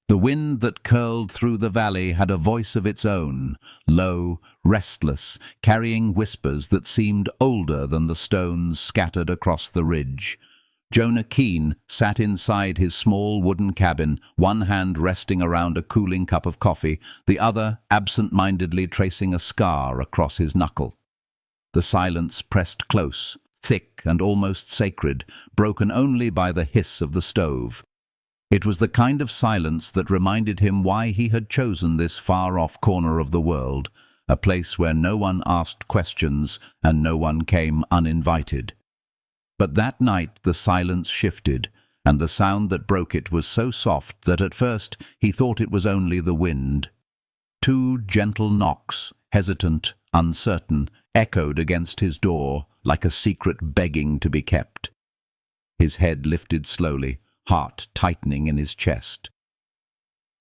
The wind that curled through the valley had a voice of its own, low, restless, carrying whispers that seemed older than the stones scattered across the ridge. Jonah Keene sat inside his small wooden cabin, one hand resting around a cooling cup of coffee, the other absent-mindedly tracing a scar across his knuckle. The silence pressed close, thick and almost sacred, broken only by the hiss of the stove. It was the kind of silence that reminded him why he had chosen this far-off corner of the world, a place where no one asked questions and no one came uninvited. But that night the silence shifted, and the sound that broke it was so soft that at first he thought it was only the wind. 2 gentle knocks, hesitant, uncertain, echoed against his door like a secret begging to be kept. His head lifted slowly, heart tightening in his chest.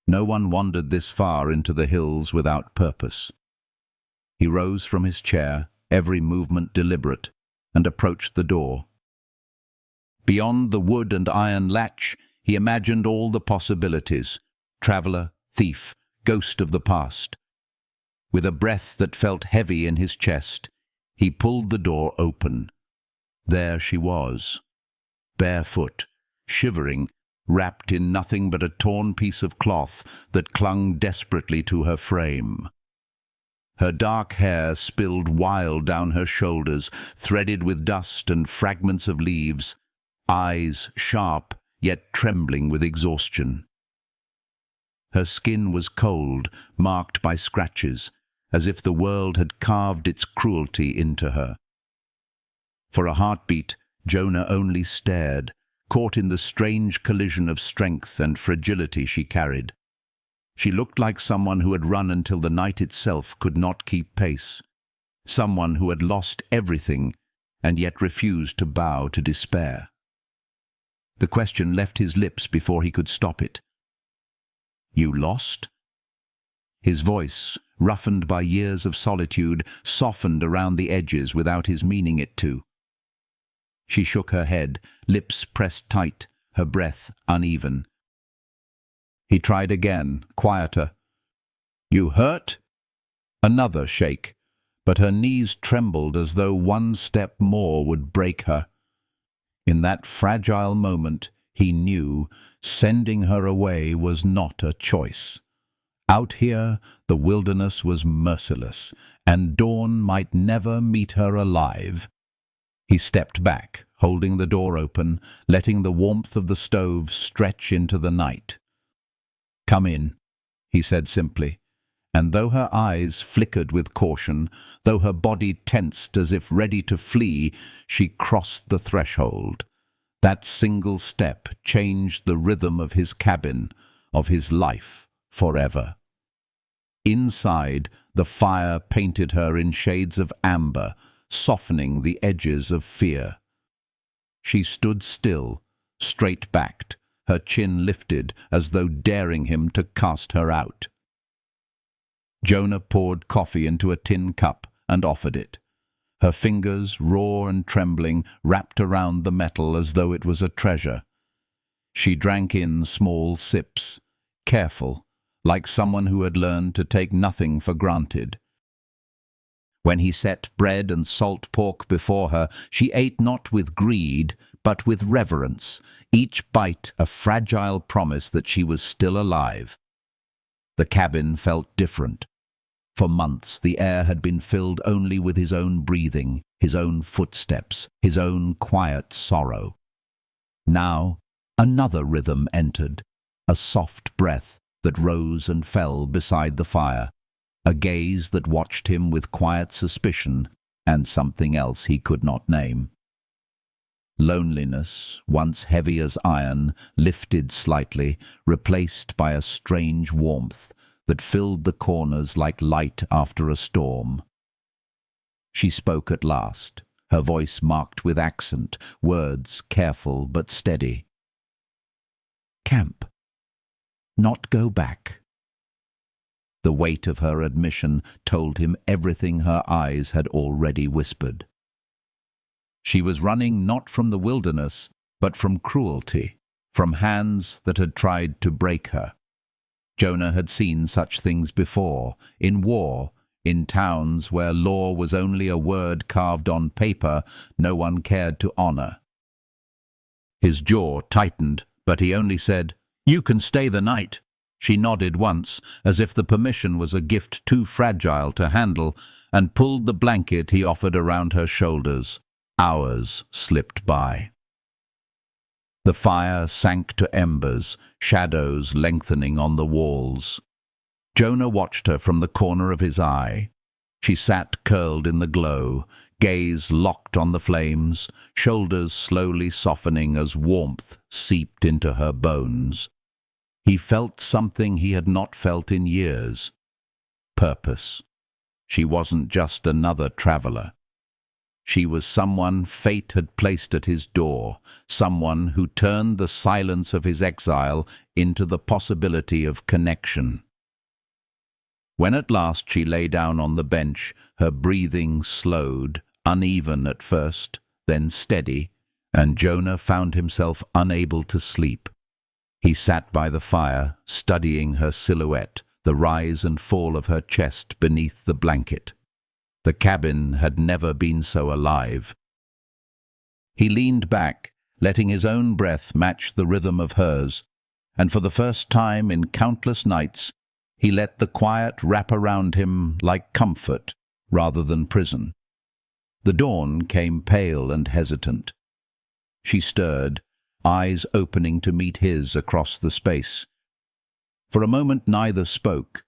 No one wandered this far into the hills without purpose. He rose from his chair, every movement deliberate, and approached the door. Beyond the wood and iron latch, he imagined all the possibilities: traveller, thief, ghost of the past. With a breath that felt heavy in his chest, he pulled the door open. There she was, barefoot, shivering, wrapped in nothing but a torn piece of cloth that clung desperately to her frame. Her dark hair spilled wild down her shoulders, threaded with dust and fragments of leaves, eyes sharp, yet trembling with exhaustion. Her skin was cold, marked by scratches, as if the world had carved its cruelty into her. For a heartbeat, Jonah only stared, caught in the strange collision of strength and fragility she carried. She looked like someone who had run until the night itself could not keep pace, someone who had lost everything and yet refused to bow to despair. The question left his lips before he could stop it. "You lost?" His voice, roughened by years of solitude, softened around the edges without his meaning it to. She shook her head, lips pressed tight, her breath uneven. He tried again, quieter. "You hurt?" Another shake, but her knees trembled as though one step more would break her. In that fragile moment, he knew sending her away was not a choice. Out here, the wilderness was merciless, and dawn might never meet her alive. He stepped back, holding the door open, letting the warmth of the stove stretch into the night. "Come in," he said simply, and though her eyes flickered with caution, though her body tensed as if ready to flee, she crossed the threshold. That single step changed the rhythm of his cabin, of his life, forever. Inside, the fire painted her in shades of amber, softening the edges of fear. She stood still, straight-backed, her chin lifted as though daring him to cast her out. Jonah poured coffee into a tin cup and offered it. Her fingers, raw and trembling, wrapped around the metal as though it was a treasure. She drank in small sips, careful, like someone who had learned to take nothing for granted. When he set bread and salt pork before her, she ate not with greed, but with reverence, each bite a fragile promise that she was still alive. The cabin felt different. For months the air had been filled only with his own breathing, his own footsteps, his own quiet sorrow. Now another rhythm entered, a soft breath that rose and fell beside the fire, a gaze that watched him with quiet suspicion and something else he could not name. Loneliness, once heavy as iron, lifted slightly, replaced by a strange warmth that filled the corners like light after a storm. She spoke at last, her voice marked with accent, words careful but steady. "Camp. Not go back." The weight of her admission told him everything her eyes had already whispered. She was running not from the wilderness, but from cruelty, from hands that had tried to break her. Jonah had seen such things before, in war, in towns where law was only a word carved on paper no one cared to honor. His jaw tightened, but he only said, "You can stay the night." She nodded once, as if the permission was a gift too fragile to handle, and pulled the blanket he offered around her shoulders. Hours slipped by. The fire sank to embers, shadows lengthening on the walls. Jonah watched her from the corner of his eye. She sat curled in the glow, gaze locked on the flames, shoulders slowly softening as warmth seeped into her bones. He felt something he had not felt in years. Purpose. She wasn't just another traveler. She was someone fate had placed at his door, someone who turned the silence of his exile into the possibility of connection. When at last she lay down on the bench, her breathing slowed, uneven at first, then steady, and Jonah found himself unable to sleep. He sat by the fire, studying her silhouette, the rise and fall of her chest beneath the blanket. The cabin had never been so alive. He leaned back, letting his own breath match the rhythm of hers, and for the first time in countless nights, he let the quiet wrap around him like comfort rather than prison. The dawn came pale and hesitant. She stirred, eyes opening to meet his across the space. For a moment neither spoke,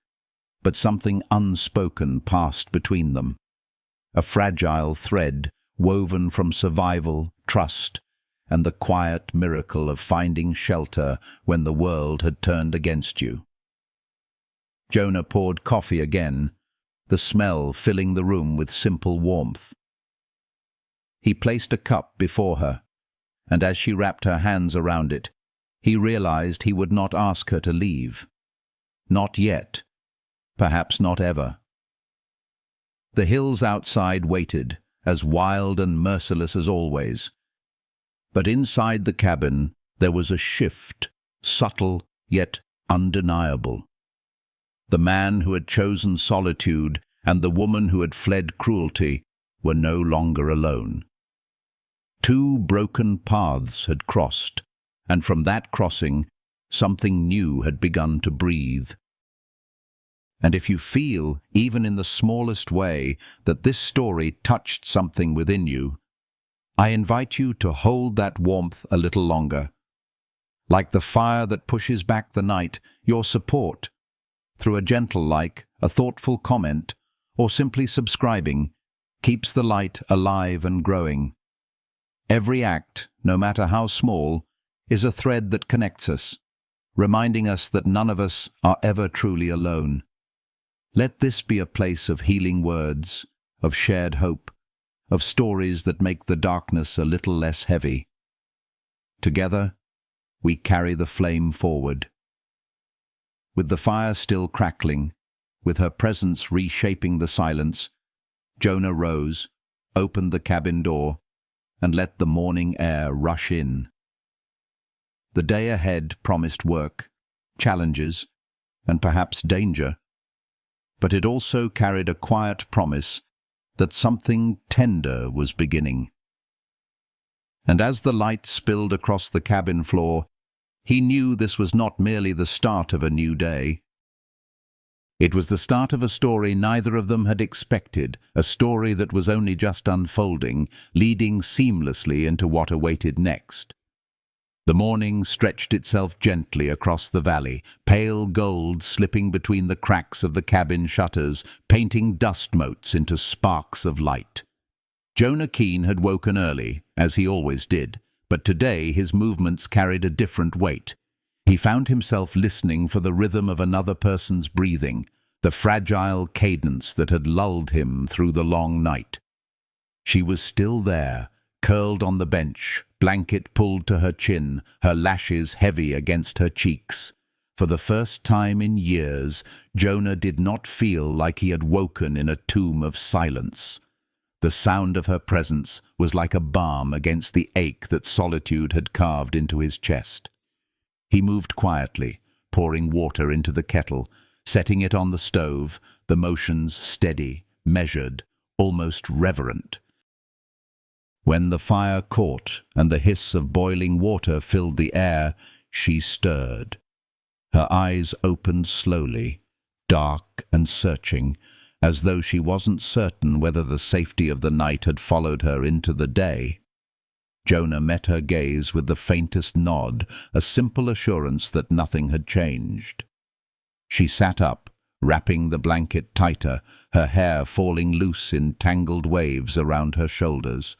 but something unspoken passed between them. A fragile thread woven from survival, trust, and the quiet miracle of finding shelter when the world had turned against you. Jonah poured coffee again, the smell filling the room with simple warmth. He placed a cup before her, and as she wrapped her hands around it, he realized he would not ask her to leave. Not yet. Perhaps not ever. The hills outside waited, as wild and merciless as always. But inside the cabin there was a shift, subtle yet undeniable. The man who had chosen solitude and the woman who had fled cruelty were no longer alone. Two broken paths had crossed, and from that crossing something new had begun to breathe. And if you feel, even in the smallest way, that this story touched something within you, I invite you to hold that warmth a little longer. Like the fire that pushes back the night, your support, through a gentle like, a thoughtful comment, or simply subscribing, keeps the light alive and growing. Every act, no matter how small, is a thread that connects us, reminding us that none of us are ever truly alone. Let this be a place of healing words, of shared hope, of stories that make the darkness a little less heavy. Together, we carry the flame forward. With the fire still crackling, with her presence reshaping the silence, Jonah rose, opened the cabin door, and let the morning air rush in. The day ahead promised work, challenges, and perhaps danger, but it also carried a quiet promise that something tender was beginning. And as the light spilled across the cabin floor, he knew this was not merely the start of a new day. It was the start of a story neither of them had expected, a story that was only just unfolding, leading seamlessly into what awaited next. The morning stretched itself gently across the valley, pale gold slipping between the cracks of the cabin shutters, painting dust motes into sparks of light. Jonah Keene had woken early, as he always did, but today his movements carried a different weight. He found himself listening for the rhythm of another person's breathing, the fragile cadence that had lulled him through the long night. She was still there, curled on the bench, blanket pulled to her chin, her lashes heavy against her cheeks. For the first time in years, Jonah did not feel like he had woken in a tomb of silence. The sound of her presence was like a balm against the ache that solitude had carved into his chest. He moved quietly, pouring water into the kettle, setting it on the stove, the motions steady, measured, almost reverent. When the fire caught and the hiss of boiling water filled the air, she stirred. Her eyes opened slowly, dark and searching, as though she wasn't certain whether the safety of the night had followed her into the day. Jonah met her gaze with the faintest nod, a simple assurance that nothing had changed. She sat up, wrapping the blanket tighter, her hair falling loose in tangled waves around her shoulders.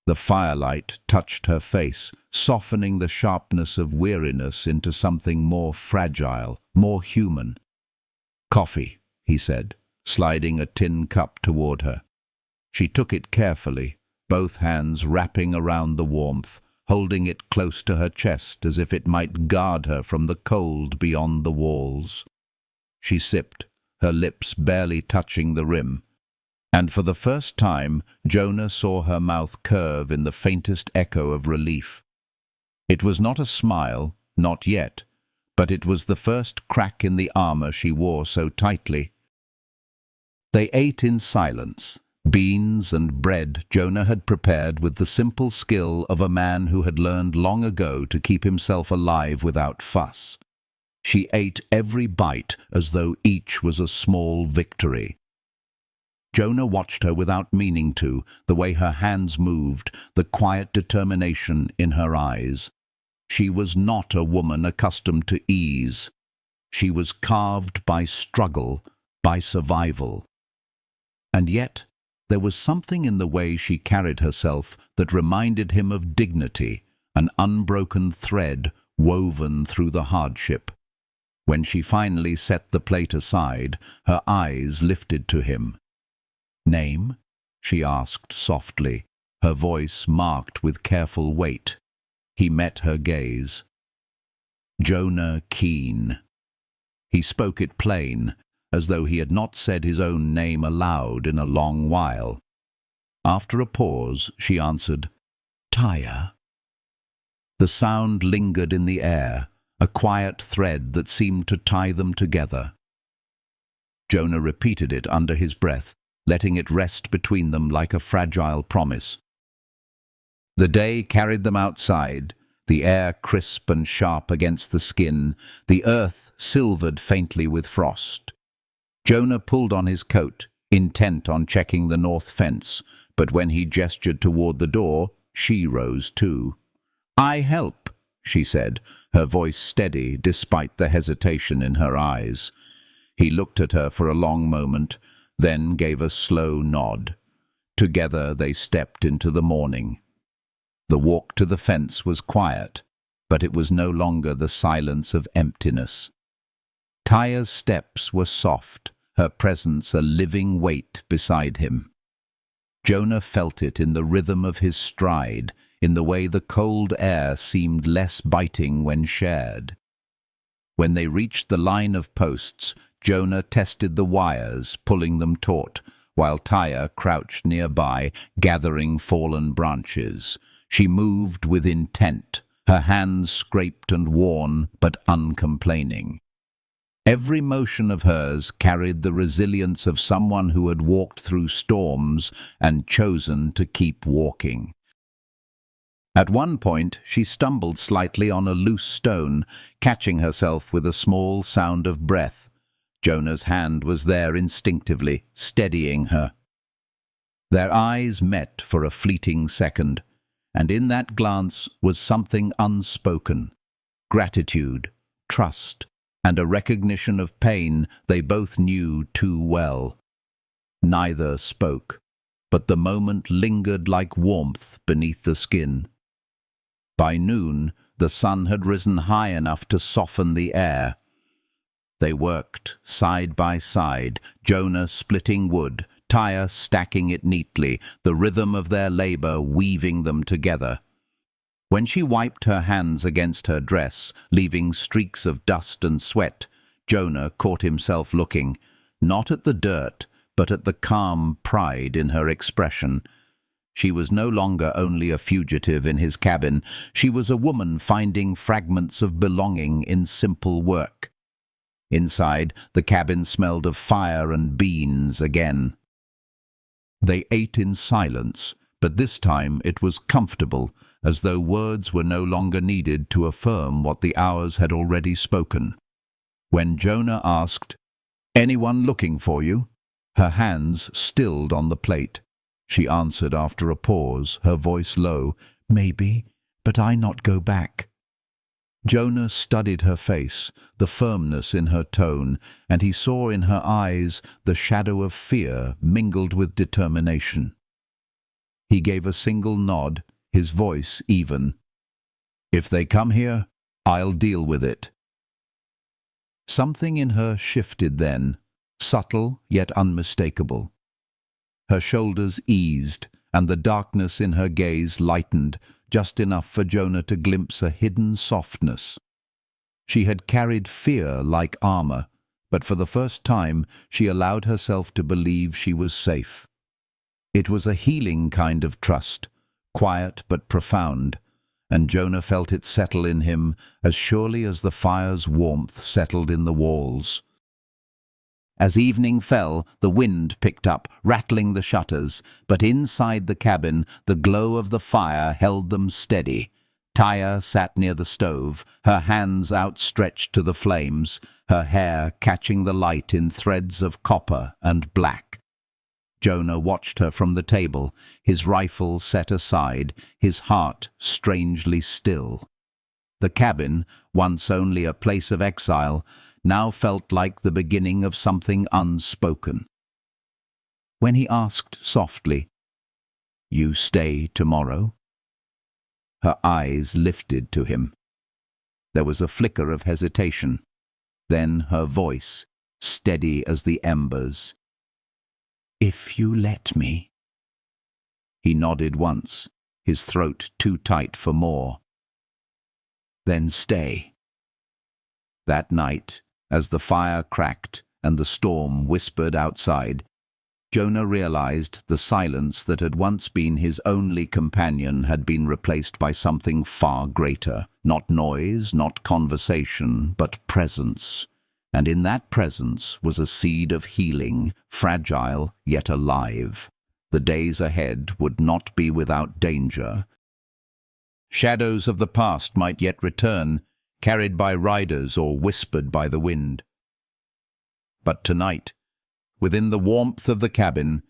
The firelight touched her face, softening the sharpness of weariness into something more fragile, more human. "Coffee," he said, sliding a tin cup toward her. She took it carefully, both hands wrapping around the warmth, holding it close to her chest as if it might guard her from the cold beyond the walls. She sipped, her lips barely touching the rim, and for the first time Jonah saw her mouth curve in the faintest echo of relief. It was not a smile, not yet, but it was the first crack in the armor she wore so tightly. They ate in silence. Beans and bread Jonah had prepared with the simple skill of a man who had learned long ago to keep himself alive without fuss. She ate every bite as though each was a small victory. Jonah watched her without meaning to, the way her hands moved, the quiet determination in her eyes. She was not a woman accustomed to ease. She was carved by struggle, by survival. And yet, there was something in the way she carried herself that reminded him of dignity, an unbroken thread woven through the hardship. When she finally set the plate aside, her eyes lifted to him. "Name?" she asked softly, her voice marked with careful weight. He met her gaze. "Jonah Keene." He spoke it plain, as though he had not said his own name aloud in a long while. After a pause, she answered, "Taya." The sound lingered in the air, a quiet thread that seemed to tie them together. Jonah repeated it under his breath, letting it rest between them like a fragile promise. The day carried them outside, the air crisp and sharp against the skin, the earth silvered faintly with frost. Jonah pulled on his coat, intent on checking the north fence, but when he gestured toward the door, she rose too. "I help," she said, her voice steady despite the hesitation in her eyes. He looked at her for a long moment, then gave a slow nod. Together they stepped into the morning. The walk to the fence was quiet, but it was no longer the silence of emptiness. Taya's steps were soft, her presence a living weight beside him. Jonah felt it in the rhythm of his stride, in the way the cold air seemed less biting when shared. When they reached the line of posts, Jonah tested the wires, pulling them taut, while Taya crouched nearby, gathering fallen branches. She moved with intent, her hands scraped and worn, but uncomplaining. Every motion of hers carried the resilience of someone who had walked through storms and chosen to keep walking. At one point, she stumbled slightly on a loose stone, catching herself with a small sound of breath. Jonah's hand was there instinctively, steadying her. Their eyes met for a fleeting second, and in that glance was something unspoken. Gratitude, trust, and a recognition of pain they both knew too well. Neither spoke, but the moment lingered like warmth beneath the skin. By noon, the sun had risen high enough to soften the air. They worked side by side, Jonah splitting wood, Taya stacking it neatly, the rhythm of their labor weaving them together. When she wiped her hands against her dress, leaving streaks of dust and sweat, Jonah caught himself looking, not at the dirt, but at the calm pride in her expression. She was no longer only a fugitive in his cabin. She was a woman finding fragments of belonging in simple work. Inside, the cabin smelled of fire and beans again. They ate in silence, but this time it was comfortable, as though words were no longer needed to affirm what the hours had already spoken. When Jonah asked, "Anyone looking for you?" her hands stilled on the plate. She answered after a pause, her voice low, "Maybe, but I not go back." Jonah studied her face, the firmness in her tone, and he saw in her eyes the shadow of fear mingled with determination. He gave a single nod, his voice even. "If they come here, I'll deal with it." Something in her shifted then, subtle yet unmistakable. Her shoulders eased, and the darkness in her gaze lightened, just enough for Jonah to glimpse a hidden softness. She had carried fear like armor, but for the first time she allowed herself to believe she was safe. It was a healing kind of trust, quiet but profound, and Jonah felt it settle in him as surely as the fire's warmth settled in the walls. As evening fell, the wind picked up, rattling the shutters, but inside the cabin the glow of the fire held them steady. Taya sat near the stove, her hands outstretched to the flames, her hair catching the light in threads of copper and black. Jonah watched her from the table, his rifle set aside, his heart strangely still. The cabin, once only a place of exile, now felt like the beginning of something unspoken. When he asked softly, "You stay tomorrow?" her eyes lifted to him. There was a flicker of hesitation. Then her voice, steady as the embers. "If you let me." He nodded once, his throat too tight for more. "Then stay." That night, as the fire cracked and the storm whispered outside, Jonah realized the silence that had once been his only companion had been replaced by something far greater. Not noise, not conversation, but presence. And in that presence was a seed of healing, fragile yet alive. The days ahead would not be without danger. Shadows of the past might yet return, carried by riders or whispered by the wind. But tonight, within the warmth of the cabin,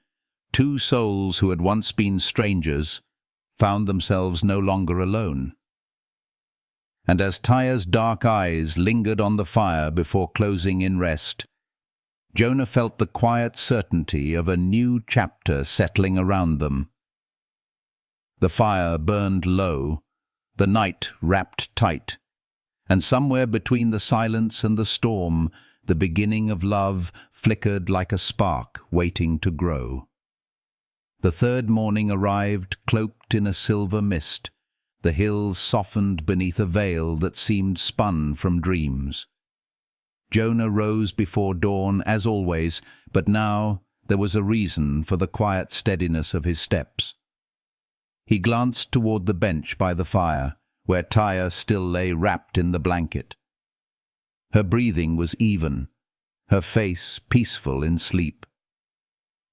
two souls who had once been strangers found themselves no longer alone. And as Taya's dark eyes lingered on the fire before closing in rest, Jonah felt the quiet certainty of a new chapter settling around them. The fire burned low, the night wrapped tight, and somewhere between the silence and the storm, the beginning of love flickered like a spark waiting to grow. The third morning arrived, cloaked in a silver mist. The hills softened beneath a veil that seemed spun from dreams. Jonah rose before dawn, as always, but now there was a reason for the quiet steadiness of his steps. He glanced toward the bench by the fire, where Taya still lay wrapped in the blanket. Her breathing was even, her face peaceful in sleep.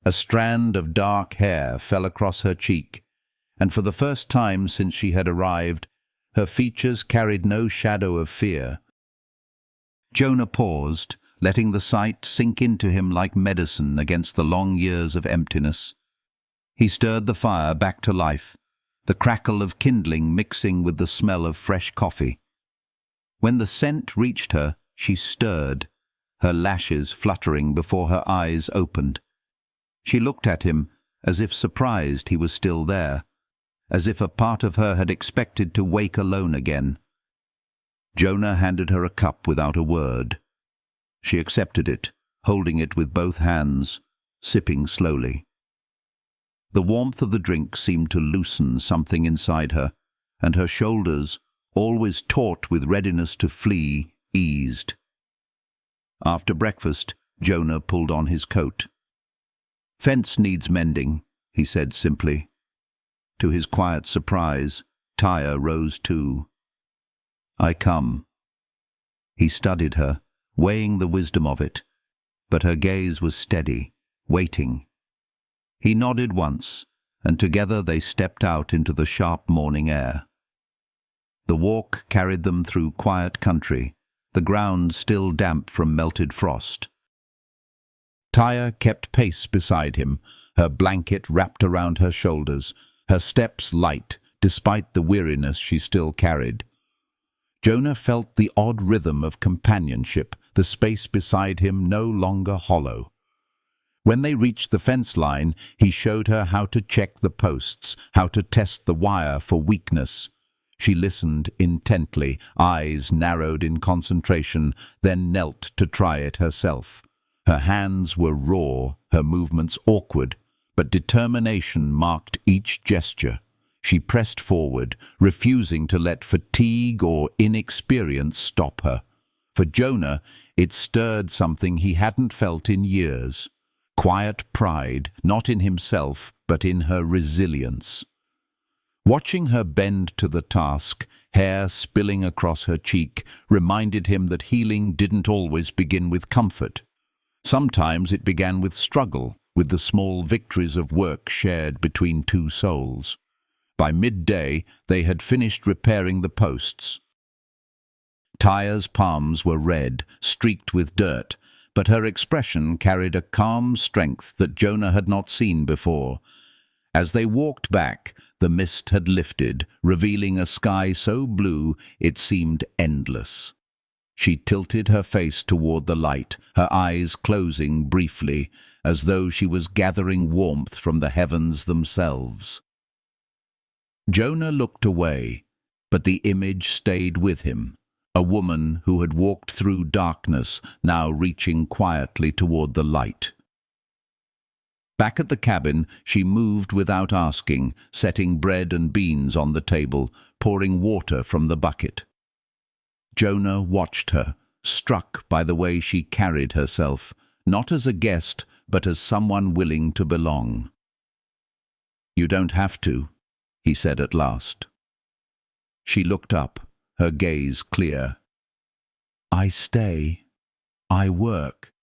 A strand of dark hair fell across her cheek, and for the first time since she had arrived, her features carried no shadow of fear. Jonah paused, letting the sight sink into him like medicine against the long years of emptiness. He stirred the fire back to life, the crackle of kindling mixing with the smell of fresh coffee. When the scent reached her, she stirred, her lashes fluttering before her eyes opened. She looked at him as if surprised he was still there, as if a part of her had expected to wake alone again. Jonah handed her a cup without a word. She accepted it, holding it with both hands, sipping slowly. The warmth of the drink seemed to loosen something inside her, and her shoulders, always taut with readiness to flee, eased. After breakfast, Jonah pulled on his coat. "Fence needs mending," he said simply. To his quiet surprise, Tyre rose too. "I come." He studied her, weighing the wisdom of it, but her gaze was steady, waiting. He nodded once, and together they stepped out into the sharp morning air. The walk carried them through quiet country, the ground still damp from melted frost. Tyre kept pace beside him, her blanket wrapped around her shoulders, her steps light, despite the weariness she still carried. Jonah felt the odd rhythm of companionship, the space beside him no longer hollow. When they reached the fence line, he showed her how to check the posts, how to test the wire for weakness. She listened intently, eyes narrowed in concentration, then knelt to try it herself. Her hands were raw, her movements awkward, but determination marked each gesture. She pressed forward, refusing to let fatigue or inexperience stop her. For Jonah, it stirred something he hadn't felt in years. Quiet pride, not in himself, but in her resilience. Watching her bend to the task, hair spilling across her cheek, reminded him that healing didn't always begin with comfort. Sometimes it began with struggle, with the small victories of work shared between two souls. By midday, they had finished repairing the posts. Tyre's palms were red, streaked with dirt, but her expression carried a calm strength that Jonah had not seen before. As they walked back, the mist had lifted, revealing a sky so blue it seemed endless. She tilted her face toward the light, her eyes closing briefly, as though she was gathering warmth from the heavens themselves. Jonah looked away, but the image stayed with him. A woman who had walked through darkness, now reaching quietly toward the light. Back at the cabin, she moved without asking, setting bread and beans on the table, pouring water from the bucket. Jonah watched her, struck by the way she carried herself, not as a guest, but as someone willing to belong. "You don't have to," he said at last. She looked up, her gaze clear. "I stay. I work."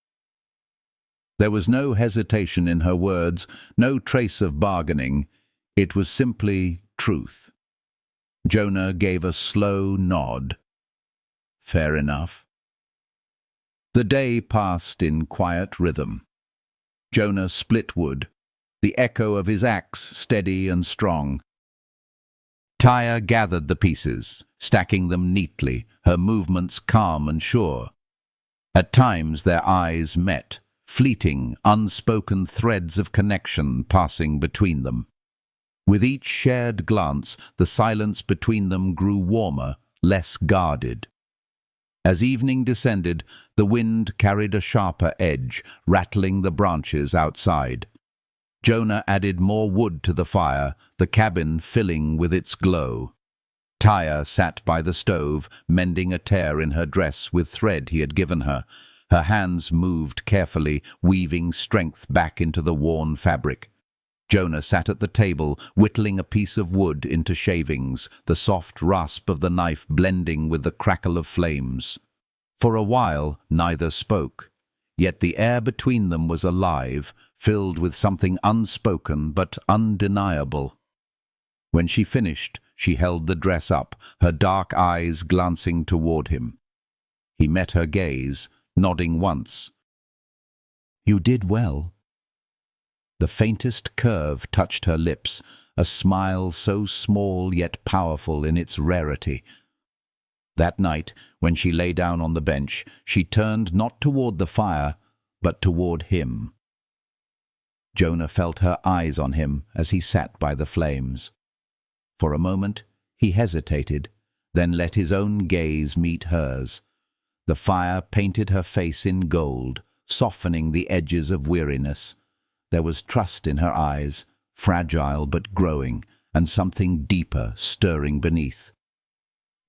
There was no hesitation in her words, no trace of bargaining. It was simply truth. Jonah gave a slow nod. "Fair enough." The day passed in quiet rhythm. Jonah split wood, the echo of his axe steady and strong. Tyre gathered the pieces, stacking them neatly, her movements calm and sure. At times their eyes met, fleeting, unspoken threads of connection passing between them. With each shared glance, the silence between them grew warmer, less guarded. As evening descended, the wind carried a sharper edge, rattling the branches outside. Jonah added more wood to the fire, the cabin filling with its glow. Tyre sat by the stove, mending a tear in her dress with thread he had given her. Her hands moved carefully, weaving strength back into the worn fabric. Jonah sat at the table, whittling a piece of wood into shavings, the soft rasp of the knife blending with the crackle of flames. For a while, neither spoke, yet the air between them was alive, filled with something unspoken but undeniable. When she finished, she held the dress up, her dark eyes glancing toward him. He met her gaze, nodding once. "You did well." The faintest curve touched her lips, a smile so small yet powerful in its rarity. That night, when she lay down on the bench, she turned not toward the fire, but toward him. Jonah felt her eyes on him as he sat by the flames. For a moment, he hesitated, then let his own gaze meet hers. The fire painted her face in gold, softening the edges of weariness. There was trust in her eyes, fragile but growing, and something deeper stirring beneath.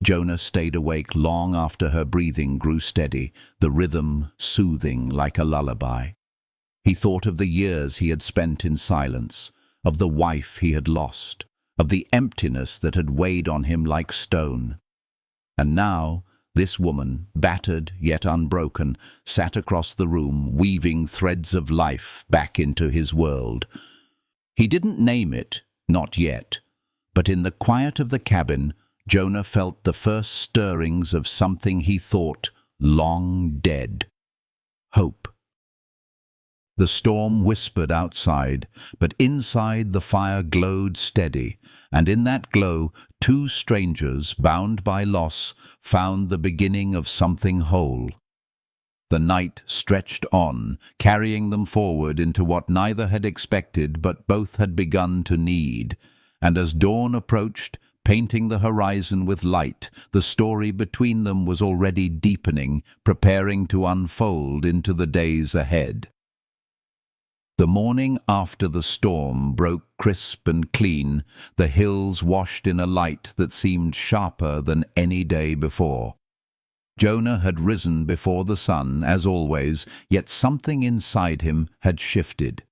Jonah stayed awake long after her breathing grew steady, the rhythm soothing like a lullaby. He thought of the years he had spent in silence, of the wife he had lost, of the emptiness that had weighed on him like stone. And now, this woman, battered yet unbroken, sat across the room, weaving threads of life back into his world. He didn't name it, not yet, but in the quiet of the cabin, Jonah felt the first stirrings of something he thought long dead. Hope. The storm whispered outside, but inside the fire glowed steady, and in that glow, two strangers, bound by loss, found the beginning of something whole. The night stretched on, carrying them forward into what neither had expected but both had begun to need, and as dawn approached, painting the horizon with light, the story between them was already deepening, preparing to unfold into the days ahead. The morning after the storm broke crisp and clean, the hills washed in a light that seemed sharper than any day before. Jonah had risen before the sun, as always, yet something inside him had shifted.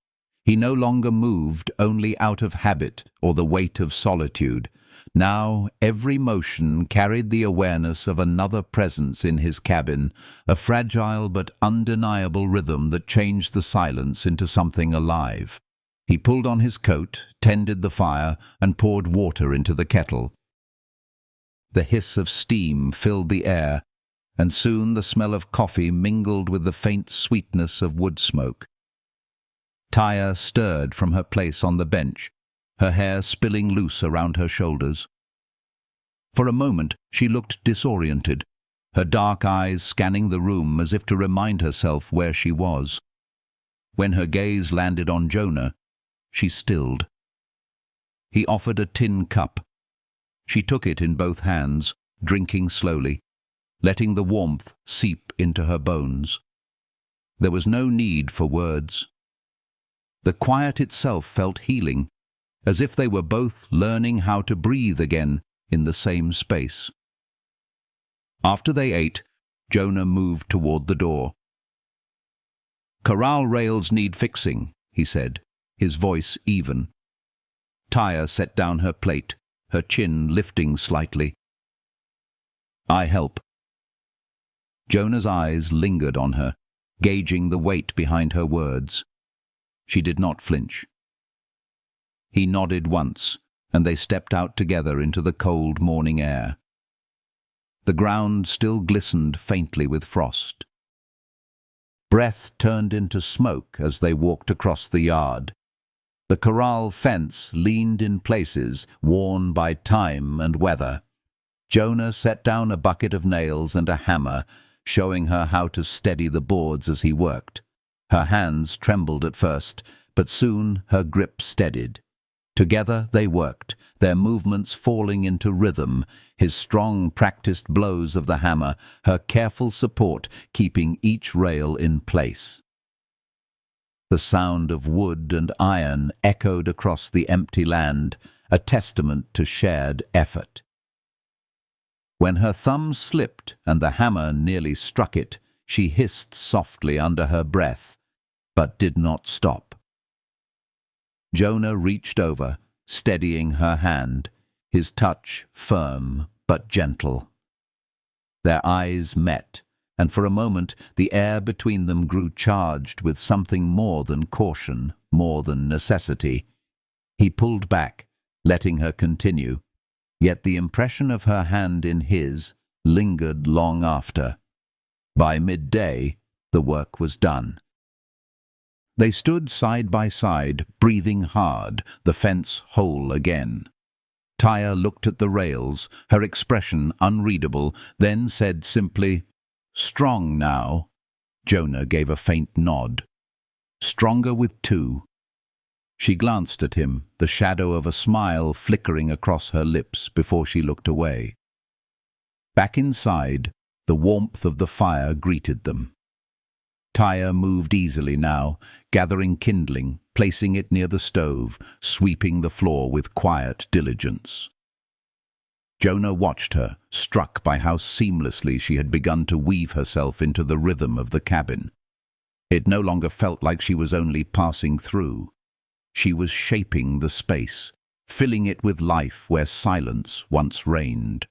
He no longer moved only out of habit or the weight of solitude. Now every motion carried the awareness of another presence in his cabin, a fragile but undeniable rhythm that changed the silence into something alive. He pulled on his coat, tended the fire, and poured water into the kettle. The hiss of steam filled the air, and soon the smell of coffee mingled with the faint sweetness of wood smoke. Taya stirred from her place on the bench, her hair spilling loose around her shoulders. For a moment she looked disoriented, her dark eyes scanning the room as if to remind herself where she was. When her gaze landed on Jonah, she stilled. He offered a tin cup. She took it in both hands, drinking slowly, letting the warmth seep into her bones. There was no need for words. The quiet itself felt healing, as if they were both learning how to breathe again in the same space. After they ate, Jonah moved toward the door. "Corral rails need fixing," he said, his voice even. Taya set down her plate, her chin lifting slightly. "I help." Jonah's eyes lingered on her, gauging the weight behind her words. She did not flinch. He nodded once, and they stepped out together into the cold morning air. The ground still glistened faintly with frost. Breath turned into smoke as they walked across the yard. The corral fence leaned in places, worn by time and weather. Jonah set down a bucket of nails and a hammer, showing her how to steady the boards as he worked. Her hands trembled at first, but soon her grip steadied. Together they worked, their movements falling into rhythm, his strong, practiced blows of the hammer, her careful support keeping each rail in place. The sound of wood and iron echoed across the empty land, a testament to shared effort. When her thumb slipped and the hammer nearly struck it, she hissed softly under her breath, but did not stop. Jonah reached over, steadying her hand, his touch firm but gentle. Their eyes met, and for a moment the air between them grew charged with something more than caution, more than necessity. He pulled back, letting her continue, yet the impression of her hand in his lingered long after. By midday, the work was done. They stood side by side, breathing hard, the fence whole again. Taya looked at the rails, her expression unreadable, then said simply, "Strong now." Jonah gave a faint nod. "Stronger with two." She glanced at him, the shadow of a smile flickering across her lips before she looked away. Back inside, the warmth of the fire greeted them. Taya moved easily now, gathering kindling, placing it near the stove, sweeping the floor with quiet diligence. Jonah watched her, struck by how seamlessly she had begun to weave herself into the rhythm of the cabin. It no longer felt like she was only passing through. She was shaping the space, filling it with life where silence once reigned.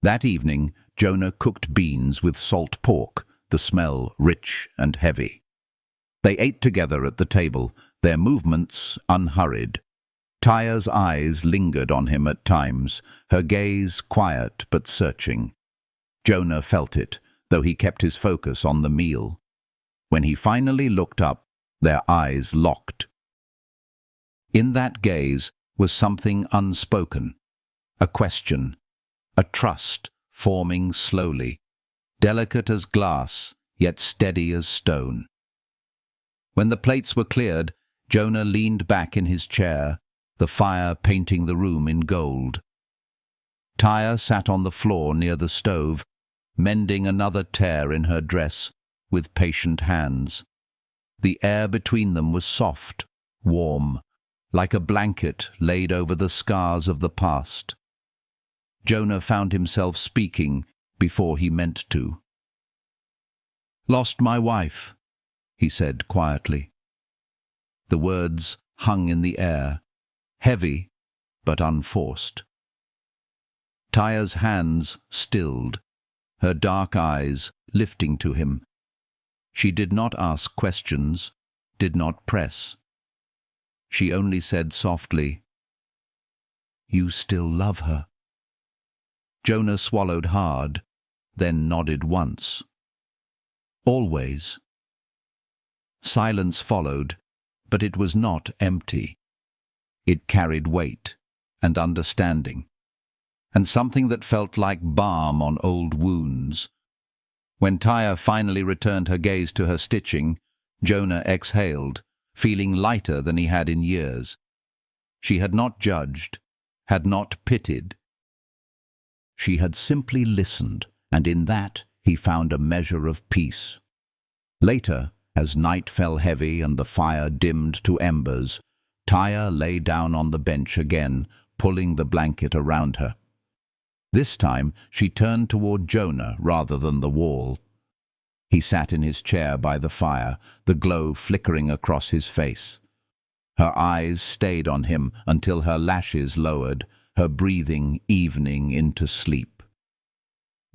That evening, Jonah cooked beans with salt pork, the smell rich and heavy. They ate together at the table, their movements unhurried. Taya's eyes lingered on him at times, her gaze quiet but searching. Jonah felt it, though he kept his focus on the meal. When he finally looked up, their eyes locked. In that gaze was something unspoken, a question, a trust forming slowly, delicate as glass, yet steady as stone. When the plates were cleared, Jonah leaned back in his chair, the fire painting the room in gold. Taya sat on the floor near the stove, mending another tear in her dress with patient hands. The air between them was soft, warm, like a blanket laid over the scars of the past. Jonah found himself speaking before he meant to. "Lost my wife," he said quietly. The words hung in the air, heavy but unforced. Taya's hands stilled, her dark eyes lifting to him. She did not ask questions, did not press. She only said softly, "You still love her?" Jonah swallowed hard, then nodded once. "Always." Silence followed, but it was not empty. It carried weight and understanding, and something that felt like balm on old wounds. When Taya finally returned her gaze to her stitching, Jonah exhaled, feeling lighter than he had in years. She had not judged, had not pitied. She had simply listened, and in that he found a measure of peace. Later, as night fell heavy and the fire dimmed to embers, Taya lay down on the bench again, pulling the blanket around her. This time she turned toward Jonah rather than the wall. He sat in his chair by the fire, the glow flickering across his face. Her eyes stayed on him until her lashes lowered, her breathing evening into sleep.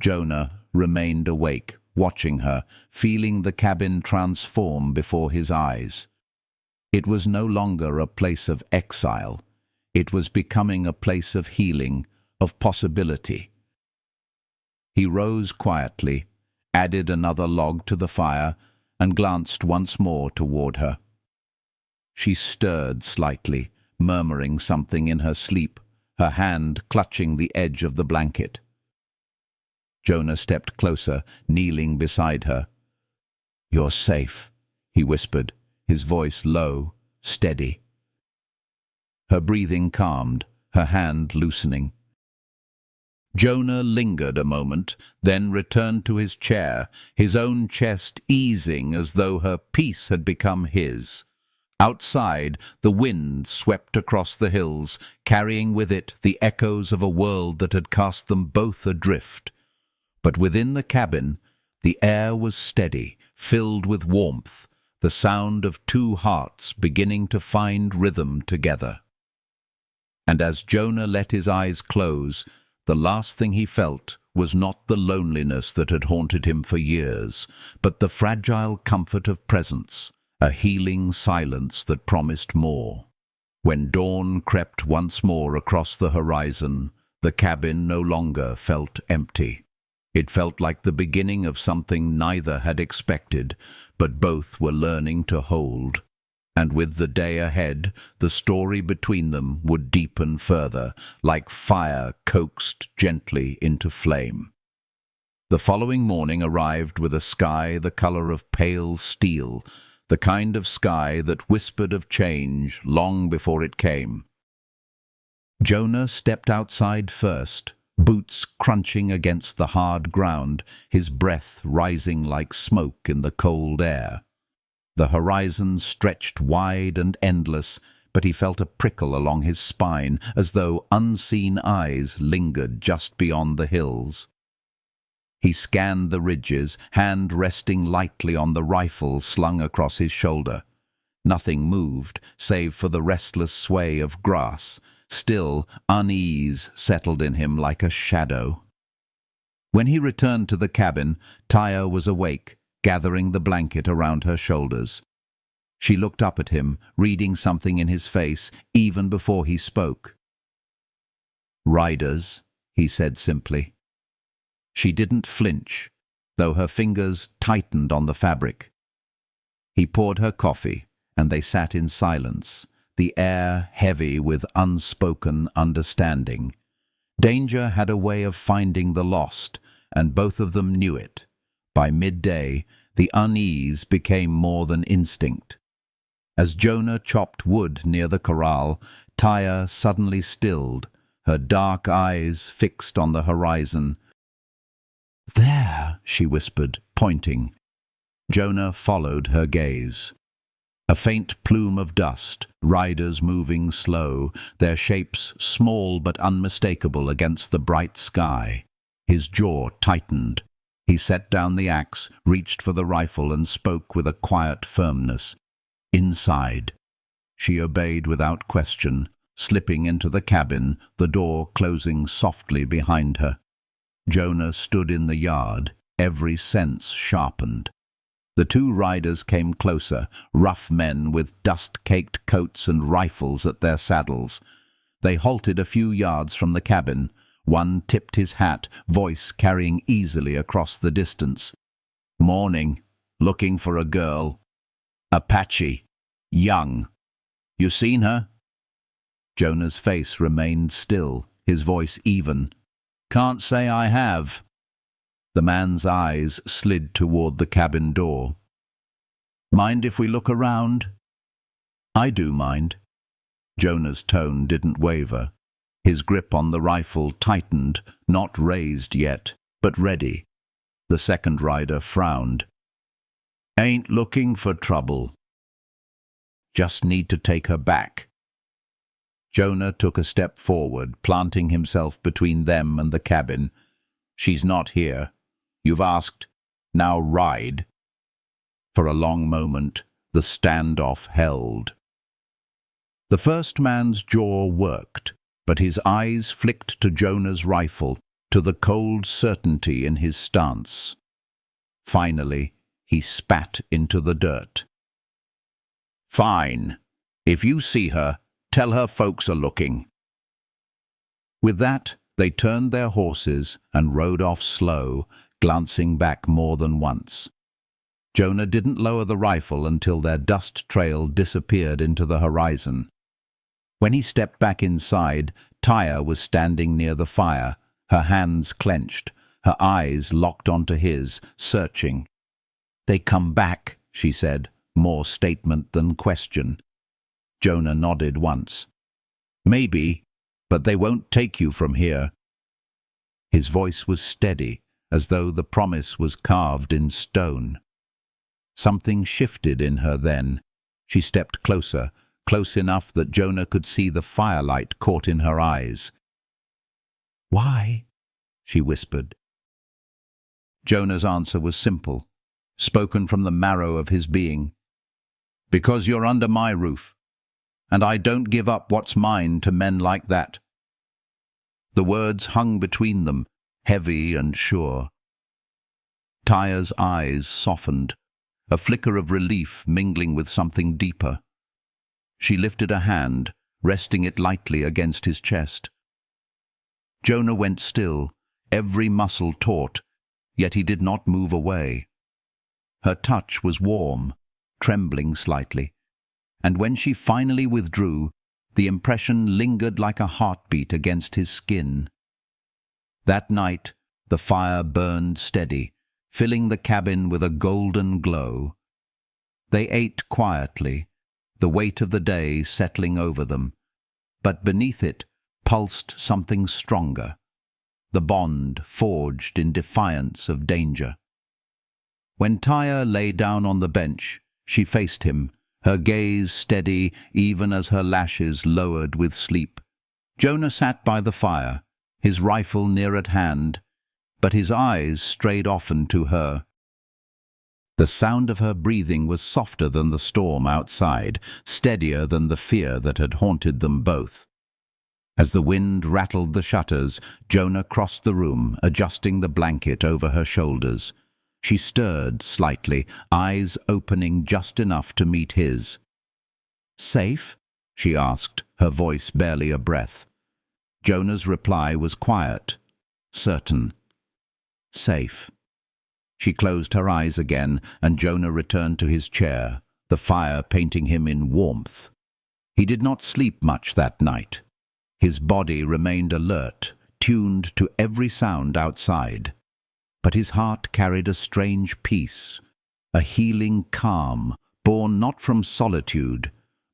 Jonah remained awake, watching her, feeling the cabin transform before his eyes. It was no longer a place of exile. It was becoming a place of healing, of possibility. He rose quietly, added another log to the fire, and glanced once more toward her. She stirred slightly, murmuring something in her sleep, her hand clutching the edge of the blanket. Jonah stepped closer, kneeling beside her. "You're safe," he whispered, his voice low, steady. Her breathing calmed, her hand loosening. Jonah lingered a moment, then returned to his chair, his own chest easing as though her peace had become his. Outside, the wind swept across the hills, carrying with it the echoes of a world that had cast them both adrift. But within the cabin, the air was steady, filled with warmth, the sound of two hearts beginning to find rhythm together. And as Jonah let his eyes close, the last thing he felt was not the loneliness that had haunted him for years, but the fragile comfort of presence, a healing silence that promised more. When dawn crept once more across the horizon, the cabin no longer felt empty. It felt like the beginning of something neither had expected, but both were learning to hold. And with the day ahead, the story between them would deepen further, like fire coaxed gently into flame. The following morning arrived with a sky the color of pale steel, the kind of sky that whispered of change long before it came. Jonah stepped outside first, boots crunching against the hard ground, his breath rising like smoke in the cold air. The horizon stretched wide and endless, but he felt a prickle along his spine, as though unseen eyes lingered just beyond the hills. He scanned the ridges, hand resting lightly on the rifle slung across his shoulder. Nothing moved, save for the restless sway of grass. Still, unease settled in him like a shadow. When he returned to the cabin, Taya was awake, gathering the blanket around her shoulders. She looked up at him, reading something in his face, even before he spoke. "Riders," he said simply. She didn't flinch, though her fingers tightened on the fabric. He poured her coffee, and they sat in silence, the air heavy with unspoken understanding. Danger had a way of finding the lost, and both of them knew it. By midday, the unease became more than instinct. As Jonah chopped wood near the corral, Taya suddenly stilled, her dark eyes fixed on the horizon. "There," she whispered, pointing. Jonah followed her gaze. A faint plume of dust, riders moving slow, their shapes small but unmistakable against the bright sky. His jaw tightened. He set down the axe, reached for the rifle, and spoke with a quiet firmness. "Inside." She obeyed without question, slipping into the cabin, the door closing softly behind her. Jonah stood in the yard, every sense sharpened. The two riders came closer, rough men with dust-caked coats and rifles at their saddles. They halted a few yards from the cabin. One tipped his hat, voice carrying easily across the distance. "Morning. Looking for a girl. Apache. Young. You seen her?" Jonah's face remained still, his voice even. "Can't say I have." The man's eyes slid toward the cabin door. "Mind if we look around?" "I do mind." Jonah's tone didn't waver. His grip on the rifle tightened, not raised yet, but ready. The second rider frowned. "Ain't looking for trouble. Just need to take her back." Jonah took a step forward, planting himself between them and the cabin. "She's not here. You've asked. Now ride." For a long moment, the standoff held. The first man's jaw worked, but his eyes flicked to Jonah's rifle, to the cold certainty in his stance. Finally, he spat into the dirt. "Fine. If you see her, tell her folks are looking." With that, they turned their horses and rode off slow, glancing back more than once. Jonah didn't lower the rifle until their dust trail disappeared into the horizon. When he stepped back inside, Taya was standing near the fire, her hands clenched, her eyes locked onto his, searching. "They come back," she said, more statement than question. Jonah nodded once. "Maybe, but they won't take you from here." His voice was steady, as though the promise was carved in stone. Something shifted in her then. She stepped closer, close enough that Jonah could see the firelight caught in her eyes. "Why?" she whispered. Jonah's answer was simple, spoken from the marrow of his being. "Because you're under my roof, and I don't give up what's mine to men like that." The words hung between them, heavy and sure. Taya's eyes softened, a flicker of relief mingling with something deeper. She lifted a hand, resting it lightly against his chest. Jonah went still, every muscle taut, yet he did not move away. Her touch was warm, trembling slightly, and when she finally withdrew, the impression lingered like a heartbeat against his skin. That night, the fire burned steady, filling the cabin with a golden glow. They ate quietly, the weight of the day settling over them, but beneath it pulsed something stronger, the bond forged in defiance of danger. When Taya lay down on the bench, she faced him, her gaze steady even as her lashes lowered with sleep. Jonah sat by the fire, his rifle near at hand, but his eyes strayed often to her. The sound of her breathing was softer than the storm outside, steadier than the fear that had haunted them both. As the wind rattled the shutters, Jonah crossed the room, adjusting the blanket over her shoulders. She stirred slightly, eyes opening just enough to meet his. "Safe?" she asked, her voice barely a breath. Jonah's reply was quiet, certain. "Safe." She closed her eyes again, and Jonah returned to his chair, the fire painting him in warmth. He did not sleep much that night. His body remained alert, tuned to every sound outside. But his heart carried a strange peace, a healing calm, born not from solitude,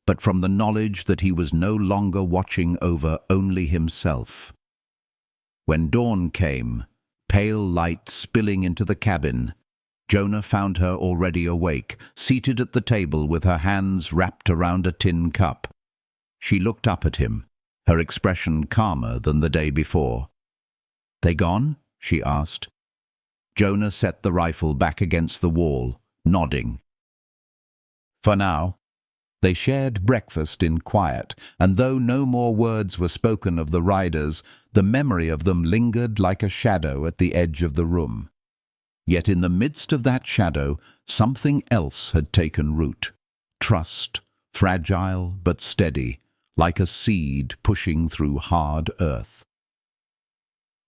but from the knowledge that he was no longer watching over only himself. When dawn came, pale light spilling into the cabin, Jonah found her already awake, seated at the table with her hands wrapped around a tin cup. She looked up at him, her expression calmer than the day before. "They gone?" she asked. Jonah set the rifle back against the wall, nodding. "For now." They shared breakfast in quiet, and though no more words were spoken of the riders, the memory of them lingered like a shadow at the edge of the room. Yet in the midst of that shadow, something else had taken root. Trust, fragile but steady, like a seed pushing through hard earth.